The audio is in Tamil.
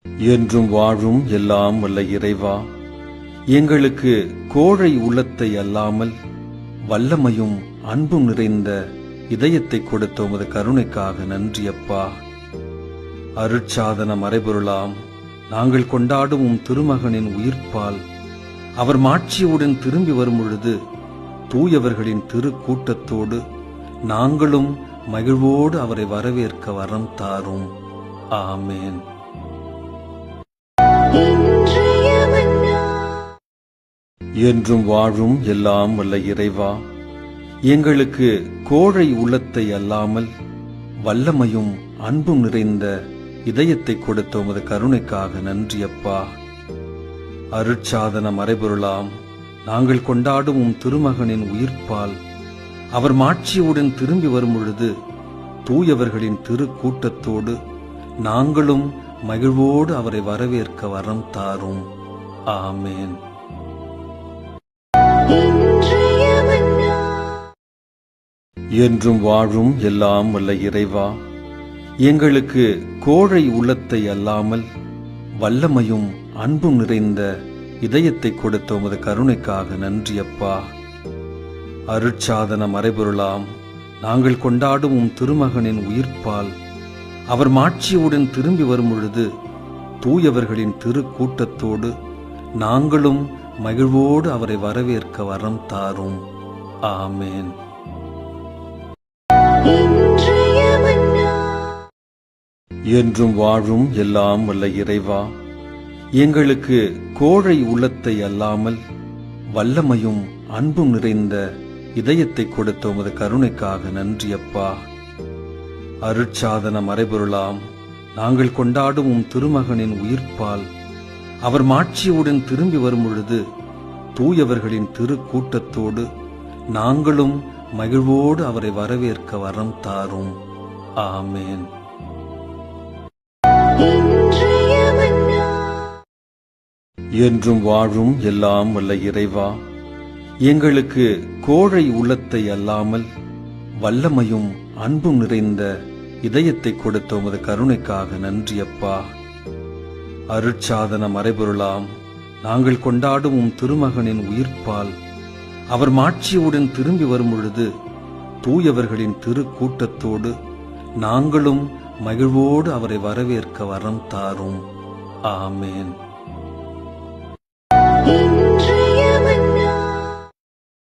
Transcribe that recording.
என்றும் வாழும் எல்லாம் வல்ல இறைவா, எங்களுக்கு கோழை உள்ளத்தை அல்லாமல் வல்லமையும் அன்பும் நிறைந்த இதயத்தை கொடுத்த உமது கருணைக்காக நன்றி அப்பா. அருட்சாதன மறைபொருளாம் நாங்கள் கொண்டாடும் உம் திருமகனின் உயிர்ப்பால் அவர் மாட்சியுடன் திரும்பி வரும் பொழுது தூயவர்களின் திருக்கூட்டத்தோடு நாங்களும் மகிழ்வோடு அவரை வரவேற்க வரம் தாரும். ஆமேன். என்றும் வாழும் எல்லாம் வல்ல இறைவா, எங்களுக்கு கோழை உள்ளத்தை அல்லாமல் வல்லமையும் அன்பும் நிறைந்த இதயத்தை கொடுத்த உமது கருணைக்காக நன்றி அப்பா. அருட்சாதன மறைபொருளாம் நாங்கள் கொண்டாடும் உம் திருமகனின் உயிர்ப்பால் அவர் மாட்சியுடன் திரும்பி வரும் பொழுது தூயவர்களின் திருக்கூட்டத்தோடு நாங்களும் மகிழ்வோடு அவரை வரவேற்க வரம் தாரும். ஆமேன். என்றும் வாழும் எல்லாம் வல்ல இறைவா, எங்களுக்கு கோழை உள்ளத்தை அல்லாமல் வல்லமையும் அன்பும் நிறைந்த இதயத்தை கொடுத்த உமது கருணைக்காக நன்றி அப்பா. அருட்சாதன மறைபொருளாம் நாங்கள் கொண்டாடும் உம் திருமகனின் உயிர்ப்பால் அவர் மாட்சியுடன் திரும்பி வரும் பொழுது தூயவர்களின் திருக்கூட்டத்தோடு நாங்களும் மகிழ்வோடு அவரை வரவேற்க வரம் தாரும். ஆமேன். என்றும் வாழும் எல்லாம் வல்ல இறைவா, எங்களுக்கு கோழை உள்ளத்தை அல்லாமல் வல்லமையும் அன்பும் நிறைந்த இதயத்தை கொடுத்த உமது கருணைக்காக நன்றி அப்பா. அருட்சாதன மறைபொருளாம் நாங்கள் கொண்டாடும் உம் திருமகனின் உயிர்ப்பால் அவர் மாட்சியுடன் திரும்பி வரும் பொழுது தூயவர்களின் திருக்கூட்டத்தோடு நாங்களும் மகிழ்வோடு அவரை வரவேற்க வரம் தாரும். ஆமேன். என்றும் வாழும் எல்லாம் வல்ல இறைவா, எங்களுக்கு கோழை உள்ளத்தை அல்லாமல் வல்லமையும் அன்பும் நிறைந்த இதயத்தை கொடுத்த உமது கருணைக்காக நன்றி அப்பா. அருட்சாதன மறைபொருளாம் நாங்கள் கொண்டாடும் உம் திருமகனின் உயிர்ப்பால் அவர் மாட்சியுடன் திரும்பி வரும் பொழுது தூயவர்களின் திருக்கூட்டத்தோடு நாங்களும் மகிழ்வோடு அவரை வரவேற்க வரம் தாரும். ஆமேன்.